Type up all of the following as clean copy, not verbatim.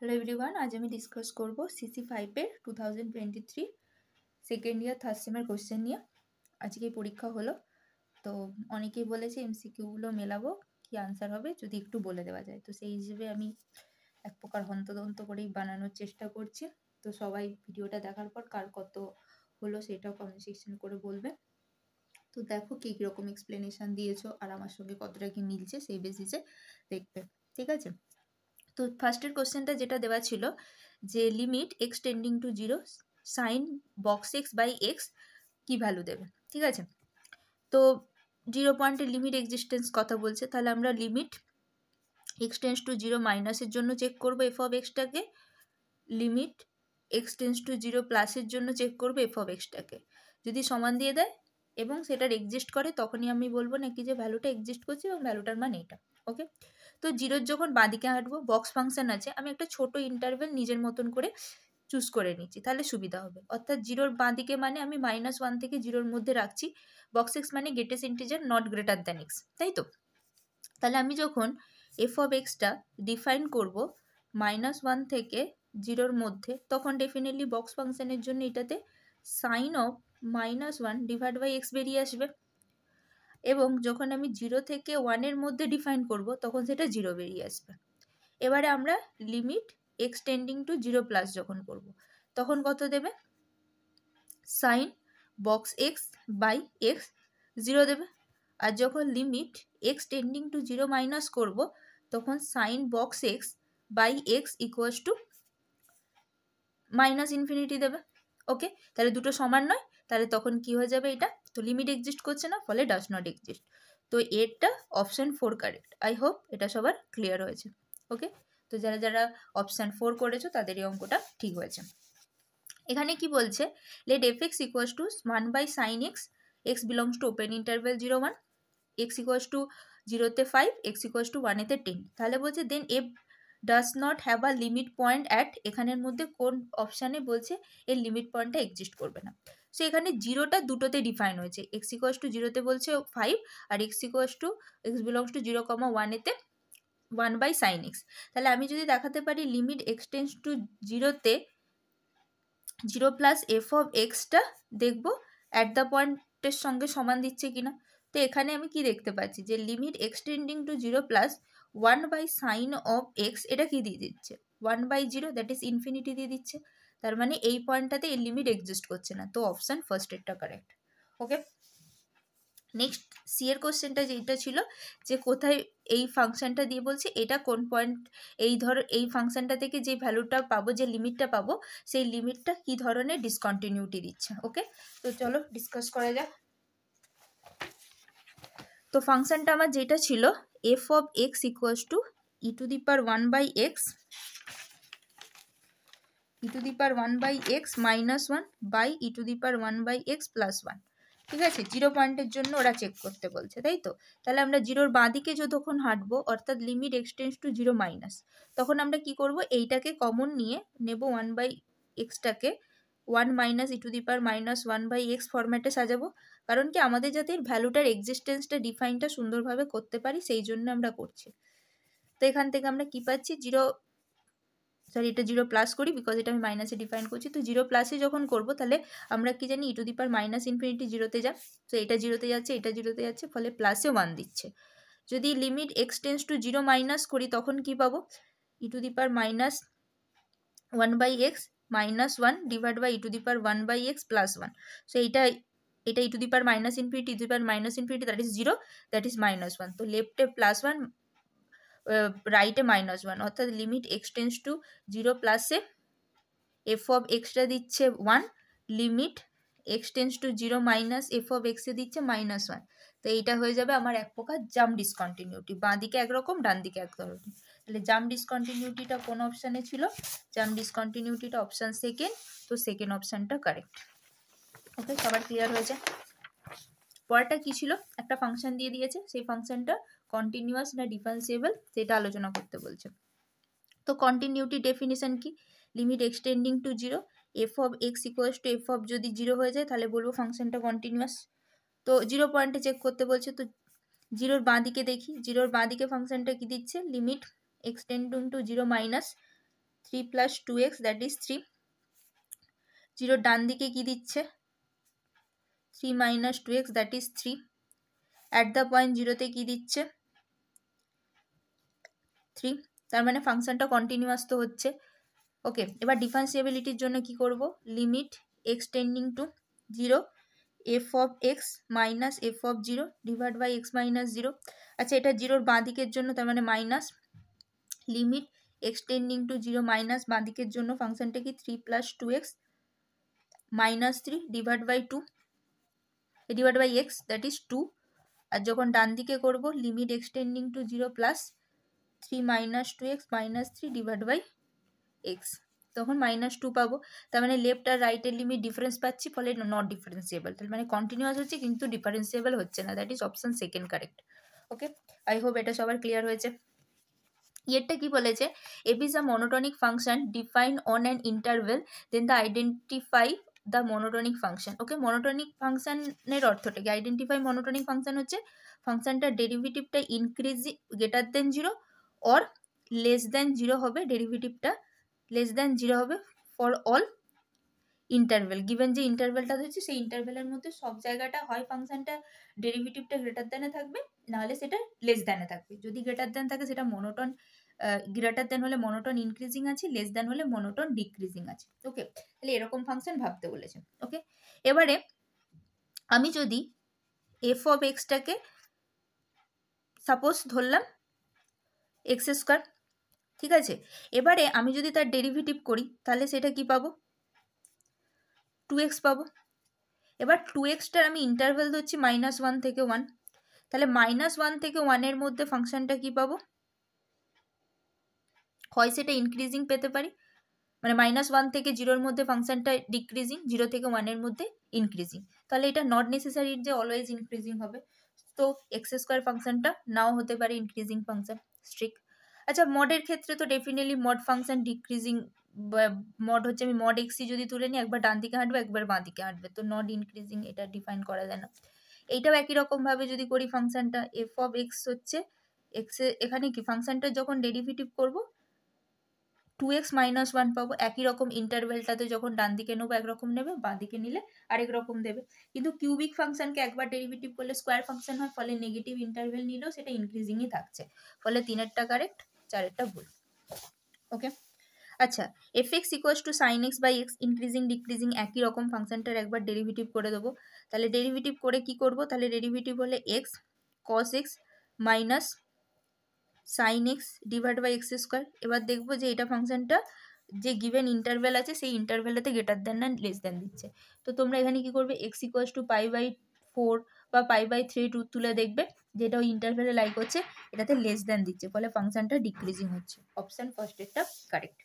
Hello everyone, আজ আমি discuss করব সিসি 5-এর 2023 সেকেন্ড ইয়ার থার্ড সেমের কোশ্চেন নিয়ে। আজকে পরীক্ষা হলো, তো অনেকেই বলেছে এমসিকিউগুলো মেলাবো, কি আনসার হবে যদি একটু বলে দেওয়া যায়। তো সেই হিসেবে আমি এক প্রকার হন্তদন্ত করেই বানানোর চেষ্টা করছি। তো সবাই ভিডিওটা দেখার পর কার কত হলো সেটাও কমেন্ট সেকশন করে বলবে। তো দেখো কী কীরকম এক্সপ্লেনেশন দিয়েছো আর আমার সঙ্গে কতটা কি মিলছে সেই বেসিসে দেখবে, ঠিক আছে? তো ফার্স্টের কোশ্চেনটা যেটা দেওয়া ছিল যে limit x tending to 0 sine box x by x কী ভ্যালু দেবে, ঠিক আছে? তো 0 পয়েন্টের লিমিট এক্সিস্টেন্স কথা বলছে, তাহলে আমরা লিমিট এক্স টেন্স টু 0 মাইনাসের জন্য চেক করবো এফ অফ এক্সটাকে, লিমিট এক্স টেন্স টু 0 প্লাসের জন্য চেক করবো এফ অফ এক্সটাকে। যদি সমান দিয়ে দেয় এবং সেটার এক্সিস্ট করে তখনই আমি বলবো নাকি যে ভ্যালুটা এক্সিস্ট করছে এবং ভ্যালুটার মান এটা। ওকে, তো জিরোর যখন বাঁদিকে হাঁটবো, বক্স ফাংশন আছে, আমি একটা ছোট ইন্টারভেল নিজের মতন করে চুজ করে নিচ্ছি, তাহলে সুবিধা হবে। অর্থাৎ জিরোর বাঁদিকে মানে আমি -1 থেকে 0-র মধ্যে রাখছি, বক্স এক্স মানে greatest integer not greater than x, তাই তো? তাহলে আমি যখন এফ অফ এক্সটা ডিফাইন করব -1 থেকে 0-র মধ্যে, তখন ডেফিনেটলি বক্স ফাংশনের জন্য এটাতে sine of -1 divide by x বেরিয়ে আসবে, এবং যখন আমি 0 থেকে 1-এর মধ্যে ডিফাইন করব তখন সেটা 0 বেরিয়ে আসবে। এবারে আমরা limit x tending to 0 plus যখন করব তখন কত দেবে? Sine box x by x 0 দেবে। আর যখন limit x tending to 0 minus করব তখন sine box x by x equals to -infinity দেবে। ওকে, তাহলে দুটো সমান নয়, তাহলে তখন কি হয়ে যাবে এটা? তো লিমিট এক্সিস্ট করছে না, ফলে ডাজ নট এক্সিস্ট। তো এরটা অপশান 4 কারেক্ট। আই হোপ এটা সবার ক্লিয়ার হয়েছে। ওকে, তো যারা যারা অপশান 4 করেছো তাদের এই অঙ্কটা ঠিক হয়েছে। এখানে কি বলছে? Let f x equals to 1/sin x, x belongs to open interval 0-1, x equals to 0-তে 5, এক্স ইকুয়ালস টু 1-এতে 10। তাহলে বলছে then f does not have a limit point at, এখানের মধ্যে কোন অপশানে বলছে এর লিমিট পয়েন্টটা এক্সিস্ট করবে না। সো এখানে জিরোটা দুটোতে ডিফাইন হয়েছে, এক্স ইকুয়ালস টু 0-তে বলছে 5 আর x equals to x belongs to 0,1-এতে 1/sin x। তাহলে আমি যদি দেখাতে পারি লিমিট এক্স টেন্স টু 0-তে 0 প্লাস এফ অফ এক্সটা দেখবো অ্যাট দ্য পয়েন্টের সঙ্গে সমান দিচ্ছে কিনা। তো এখানে আমি কি দেখতে পাচ্ছি যে limit x tending to 0 plus 1/sin of x এটা কি দিয়ে দিচ্ছে? 1/0, দ্যাট ইজ ইনফিনিটি দিয়ে দিচ্ছে। তার মানে এই পয়েন্টটাতে এর লিমিট এক্সিস্ট করছে না, তো অপশান ফার্স্ট এরটা কারেক্ট। ওকে, নেক্সট সি এর কোশ্চেনটা যেটা ছিল যে কোথায় এই ফাংশনটা দিয়ে বলছে এটা কোন পয়েন্ট, এই ফাংশনটা থেকে যে ভ্যালুটা পাবো, যে লিমিটটা পাবো, সেই লিমিটটা কি ধরনের ডিসকন্টিনিউটি দিচ্ছে। ওকে, তো চলো ডিসকাস করা যাক। তো ফাংশনটা আমার যেটা ছিল f of x equals to e to the power 1/x -1 by e to the power 1/x plus 1, ঠিক আছে? 0 পয়েন্টের জন্য ওরা চেক করতে বলছে, তাই তো? তাহলে আমরা জিরোর বাঁদিকে যতক্ষণ হাঁটবো, অর্থাৎ লিমিট এক্সটেন্স টু 0 মাইনাস, তখন আমরা কি করব? এইটাকে কমন নিয়ে নেব 1/xটাকে 1 minus E to the power -1/x ফরম্যাটে সাজাবো। কারণ কি, আমাদের যাতে ভ্যালুটার এক্সিস্টেন্সটা ডিফাইনটা সুন্দরভাবে করতে পারি সেই জন্য আমরা করছি। তো এখান থেকে আমরা কি পাচ্ছি? এটা 0 প্লাস করি, বিকজ এটা আমি মাইনাসে ডিফাইন করছি। তো 0 প্লাসে যখন করবো তাহলে আমরা কি জানি? ই টু দি পাওয়ার -ইনফিনিটি 0-তে যায়, তো এটা 0-তে যাচ্ছে, এটা 0-তে যাচ্ছে, ফলে প্লাসে 1 দিচ্ছে। যদি limit x tends to 0 minus করি তখন কি পাবো? E to the power -1/x -1 divide by e to the power 1/x plus 1। So এটা e to the power -infinity, e to the power -infinity, that is 0, that is -1। তো লেফটে +1, রাইটে -1, অর্থাৎ limit x tends to 0 প্লাসে F of extra দিচ্ছে 1, limit x tends to 0 minus F of এক্সে দিচ্ছে -1। তো এইটা হয়ে যাবে আমার এক প্রকার জাম্প ডিসকন্টিনিউটি, বাঁ দিকে একরকম ডান দিকে এক ধরনের। তাহলে জাম্প ডিসকন্টিনিউটিটা কোন অপশানে ছিল? জাম্প ডিসকন্টিনিউটিটা অপশান সেকেন্ড, তো সেকেন্ড অপশানটা কারেক্ট। ওকে, সবার ক্লিয়ার হয়েছে? পরেরটা কি ছিল? একটা ফাংশন দিয়ে দিয়েছে, সেই ফাংশনটা কন্টিনিউয়াস না ডিফারেন্সিয়েবল সেটা আলোচনা করতে বলছে। তো কন্টিনিউটি ডেফিনিশন কি? Limit x tending to 0, f of x equals to f of যদি 0 হয়ে যায় তাহলে বলবো ফাংশনটা কন্টিনিউয়াস। তো 0 পয়েন্টে চেক করতে বলছে, তো 0-র বাঁ দিকে দেখি, 0-র বাঁ দিকে ফাংশনটা কি দিচ্ছে? Limit x tending to 0 minus 3 plus 2x that is 3, জিরোর ডান দিকে কি দিচ্ছে 3 minus 2x that is 3, at the point জিরোতে কি দিচ্ছে 3, তার মানে ফাংশনটা কন্টিনিউয়াস তো হচ্ছে। ওকে, এবার ডিফারেন্সিয়েবিলিটির জন্য কি করব, limit x tending to 0 f of x minus f of 0 divide by x minus 0। আচ্ছা, এটা জিরোর বাঁ দিকের জন্য, তার মানে minus limit x tending to 0 minus বাঁ দিকের জন্য ফাংশনটা কি 3 plus 2x minus 3 divide by 2 divide by x that is 2। আর যখন ডান দিকে করব limit x tending to 0 plus 3 minus 2x minus 3 divide by x, তখন মাইনাস 2 পাবো। তার মানে লেফট আর রাইটের লিমিট ডিফারেন্স পাচ্ছি, ফলে নট ডিফারেন্সিয়েবল। তার মানে কন্টিনিউয়াস হচ্ছে কিন্তু ডিফারেন্সিয়েবল হচ্ছে না, that is option second correct. Okay, I hope এটা সবার ক্লিয়ার হয়েছে। এরটা কি বলেছে, f is a monotonic function define on an interval then the identify the monotonic function. Okay, monotonic ফাংশনের অর্থটা কি, আইডেন্টিফাই মনোটনিক ফাংশন হচ্ছে ফাংশনটার ডেরিভেটিভটা increasing greater than 0 or less than 0 হবে, ডেরিভেটিভটা লেস দেন 0 হবে ফর অল ইন্টারভেল। গিভেন যে ইন্টারভেলটা হচ্ছে সেই ইন্টারভেলের মধ্যে সব জায়গাটা হয় ফাংশনটা ডেরিভেটিভটা গ্রেটার দ্যানে থাকবে, নাহলে সেটা লেস দ্যানে থাকবে। যদি গ্রেটার দ্যান থাকে সেটা মনোটন, গ্রেটার দ্যান হলে মনোটন ইনক্রিজিং আছে, লেস দ্যান হলে মনোটন ডিক্রিজিং আছে। ওকে, তাহলে এরকম ফাংশন ভাবতে বলেছে। ওকে, এবারে আমি যদি এফ অফ এক্সটাকে সাপোজ ধরলাম এক্স স্কোয়ার, ঠিক আছে, এবারে আমি যদি তার ডেরিভেটিভ করি তাহলে সেটা কি পাবো 2x পাবো। এবার 2xটার আমি ইন্টারভেল ধরছি -1 থেকে 1, তাহলে -1 থেকে 1-এর মধ্যে ফাংশনটা কি পাবো, হয় সেটা ইনক্রিজিং পেতে পারি, মানে -1 থেকে 0-এর মধ্যে ফাংশনটা ডিক্রিজিং, 0 থেকে 1-এর মধ্যে ইনক্রিজিং। তাহলে এটা নট নেসেসারি যে অলওয়েজ ইনক্রিজিং হবে, তো এক্স স্কোয়ার ফাংশনটা নাও হতে পারে ইনক্রিজিং ফাংশন, স্ট্রিক। আচ্ছা, মডের ক্ষেত্রে তো definitely mod function decreasing, mod হচ্ছে আমি মড এক্সি যদি তুলে নিই, একবার ডান দিকে হাঁটবে একবার বাঁ দিকে হাঁটবে, তো নট ইনক্রিজিং এটা ডিফাইন করা যায় না। এইটাও একই রকমভাবে যদি করি, ফাংশনটা এফ অফ এক্স হচ্ছে এক্স, এখানে কি ফাংশনটা যখন ডেরিভেটিভ করবো 2x মাইনাস 1 পাবো, একই রকম ইন্টারভেলটাতে যখন ডান দিকে নেবো একরকম নেবে, বাঁ দিকে নিলে আরেক রকম দেবে। কিন্তু কিউবিক ফাংশনকে একবার ডেরিভেটিভ করলে স্কোয়ার ফাংশন হয়, ফলে নেগেটিভ ইন্টারভেল নিলেও সেটা ইনক্রিজিংই থাকছে, ফলে 3-এরটা কারেক্ট, 4-এরটা ভুল। ওকে, আচ্ছা, f x equals to sine x by x increasing decreasing, একই রকম ফাংশনটার একবার ডেরিভেটিভ করে দেবো। তাহলে ডেরিভেটিভ করে কি করবো, তাহলে ডেরিভেটিভ হলে x cos x minus sine x divide by x square. এবার দেখবো যে এটা ফাংশনটা যে গিভেন ইন্টারভেল আছে সেই ইন্টারভেলটাতে গ্রেটার দেন না লেস দেন দিচ্ছে। তো তোমরা এখানে কি করবে, এক্স ইকুয়ালস টু π/4 বা π/3 তুলে দেখবে যেটা ওই ইন্টারভেলে লাইক হচ্ছে, এটাতে লেস দেন দিচ্ছে, ফলে ফাংশনটা ডিক্রিজিং হচ্ছে। Option ফার্স্টেরটা correct.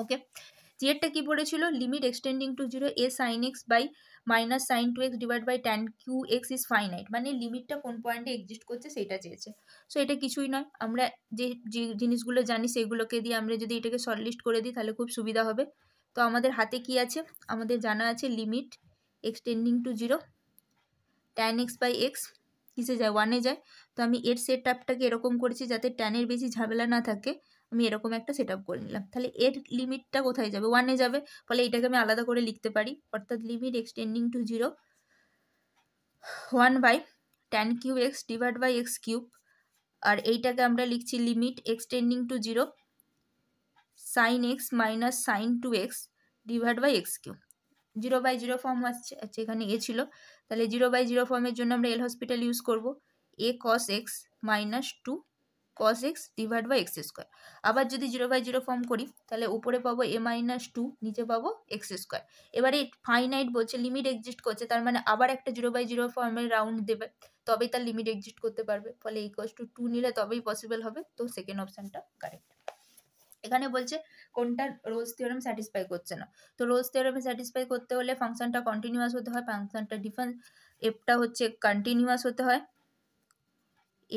ওকে, জিএরটা কি পড়েছিল, limit x tending to 0 a sine x by minus sign 2x divide by tan q x is finite, মানে লিমিটটা কোন পয়েন্টে এক্সিস্ট করছে সেটা চেয়েছে। সো এটা কিছুই নয়, আমরা যে যে জিনিসগুলো জানি সেগুলোকে দিয়ে আমরা যদি এটাকে শর্ট লিস্ট করে দিই তাহলে খুব সুবিধা হবে। তো আমাদের হাতে কি আছে, আমাদের জানা আছে limit x tending to 0 tan x by x কিসে যায়, 1-এ যায়। তো আমি এর সেট আপটাকে এরকম করেছি যাতে ট্যানের বেশি ঝামেলা না থাকে, আমি এরকম একটা সেট আপ করে নিলাম। তাহলে এর লিমিটটা কোথায় যাবে, 1-এ যাবে, ফলে এটাকে আমি আলাদা করে লিখতে পারি, অর্থাৎ limit x tending to 0 1 by tan cube x divide by x cube, আর এইটাকে আমরা লিখছি limit x tending to 0 sin x minus sign 2x divide by x cube. 0/0 form আসছে, আচ্ছা এখানে এ ছিল, তাহলে 0/0 ফর্মের জন্য আমরা এল হসপিটাল ইউজ করব, এ cos x minus 2 cos x divide by x square. আবার যদি 0/0 ফর্ম করি তাহলে উপরে পাবো a মাইনাস 2, নিচে পাবো এক্স স্কোয়ার। এবারে ফাইনাইট বলছে, লিমিট এক্সিস্ট করছে, তার মানে আবার একটা 0/0 ফর্মের রাউন্ড দেবে, তবেই তার লিমিট এক্সিস্ট করতে পারবে, ফলে ইকুয়ালস টু 2 নিলে তবেই পসিবল হবে। তো সেকেন্ড অপশনটা কারেক্ট। এখানে বলছে কোনটা রোলস থিওরেম স্যাটিসফাই করছে না, তো রোলস থিওরেমে স্যাটিসফাই করতে হলে ফাংশনটা কন্টিনিউয়াস হতে হয়, ফাংশনটা ডিফারেন্স এফটা হচ্ছে কন্টিনিউয়াস হতে হয়,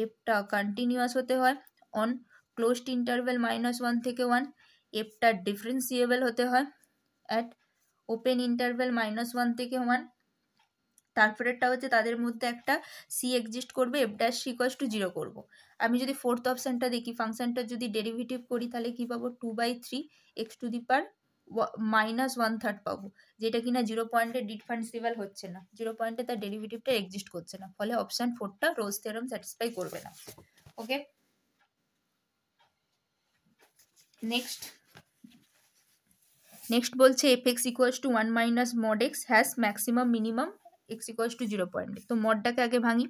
এফটা কন্টিনিউয়াস হতে হয় অন ক্লোজড ইন্টারভেল -1 থেকে 1, এফটা ডিফারেন্সিয়েবল হতে হয় অ্যাট ওপেন ইন্টারভেল -1 থেকে 1, তারপরেরটা হচ্ছে তাদের মধ্যে একটা সি এক্সিস্ট করবে, f dash c equals to 0 করবো। আমি যদি ফোর্থ অপশানটা দেখি, ফাংশনটা যদি ডেরিভেটিভ করি তাহলে কি পাবো, 2/3 এক্স টু দি পাওয়ার -1/3 পাবো, যেটা কিনা 0 পয়েন্টে ডিফারেন্সিয়েবল হচ্ছে না, 0 পয়েন্টে তার ডেরিভেটিভটা এক্সিস্ট করছে না, ফলে অপশান 4টা রোলস থিওরেম স্যাটিসফাই করবে না। ওকে, নেক্সট বলছে F x equals two 1 minus mod x has maximum minimum x equals to 0 পয়েন্টে। তো মডটাকে আগে ভাঙি।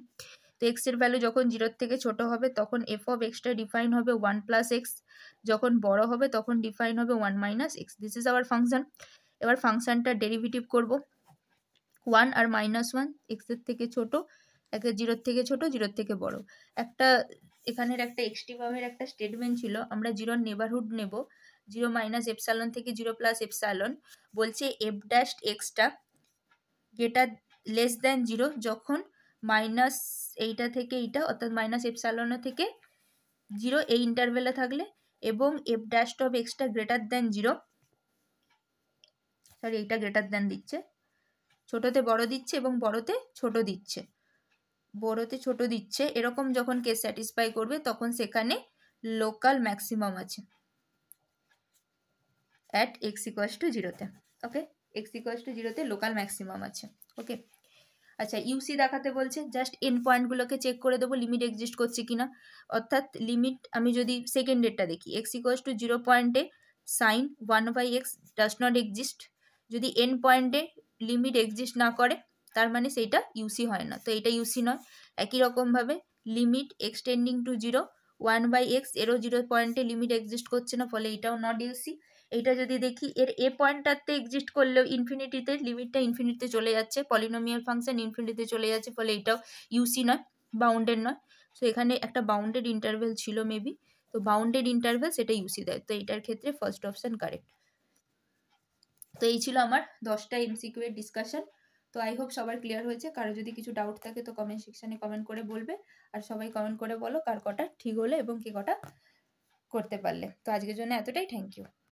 তো এক্স এর ভ্যালু যখন 0 থেকে ছোট হবে তখন এফ অফ এক্সটা ডিফাইন হবে 1 প্লাস এক্স, যখন বড় হবে তখন ডিফাইন হবে 1 minus x. This is our function. এবার ফাংশনটা ডেরিভেটিভ করব, 1 আর -1 এক্স এর থেকে ছোট, একে 0 থেকে ছোট 0 থেকে বড়। একটা এখানের একটা এক্সট্রিমামের একটা স্টেটমেন্ট ছিল, আমরা 0 নেবারহুড নেব, 0 মাইনাস এপসাইলন থেকে 0 প্লাস এপসাইলন। বলছে F dash extra greater less than 0 যখন মাইনাস এইটা থেকে এইটা অর্থাৎ মাইনাস এপসাইলন থেকে 0 এই ইন্টারভেলে থাকলে, এবং F dash of extra greater than 0, sorry এইটা গ্রেটার দ্যান দিচ্ছে, ছোটতে বড় দিচ্ছে এবং বড়তে ছোট দিচ্ছে, বড়তে ছোট দিচ্ছে, এরকম যখন কেস স্যাটিসফাই করবে তখন সেখানে লোকাল ম্যাক্সিমাম আছে অ্যাট এক্স ইকুয়ালস টু 0-তে। ওকে, এক্স ইকুয়ালস টু 0-তে লোকাল ম্যাক্সিমাম আছে। ওকে, আচ্ছা ইউসি দেখাতে বলছে, জাস্ট এন পয়েন্টগুলোকে চেক করে দেবো লিমিট এক্সিস্ট করছে কিনা। অর্থাৎ লিমিট আমি যদি সেকেন্ডেরটা দেখি, এক্স ইকুয়ালস টু 0 পয়েন্টে sine 1/x does not exist. যদি এন পয়েন্টে লিমিট এক্সিস্ট না করে তার মানে সেইটা ইউসি হয় না, তো এটা ইউসি নয়। একই রকমভাবে লিমিট এক্সটেন্ডিং টু 0 1/x এরও 0 পয়েন্টে লিমিট এক্সিস্ট করছে না, ফলে এটাও নট ইউসি। এইটা যদি দেখি এর এ পয়েন্টটাতে এক্সিস্ট করলেও ইনফিনিটিতে লিমিটটা ইনফিনিটিতে চলে যাচ্ছে, পলিনোমিয়াল ফাংশন ইনফিনিটিতে চলে যাচ্ছে, ফলে এটাও ইউসি নয়, বাউন্ডেড নয়। সো এখানে একটা বাউন্ডেড ইন্টারভেল ছিল মেবি, তো বাউন্ডেড ইন্টারভেল সেটা ইউসি দেয়, তো এটার ক্ষেত্রে ফার্স্ট অপশন কারেক্ট। তো এই ছিল আমার 10টা এমসিকিউ এর ডিসকাশন। তো আই হোপ সবার ক্লিয়ার হয়েছে। কারো যদি কিছু ডাউট থাকে তো কমেন্ট সেকশনে কমেন্ট করে বলবে, আর সবাই কমেন্ট করে বলো কার কটা ঠিক হলো এবং কে কটা করতে পারলে। তো আজকের জন্য এতটাই, থ্যাংক ইউ।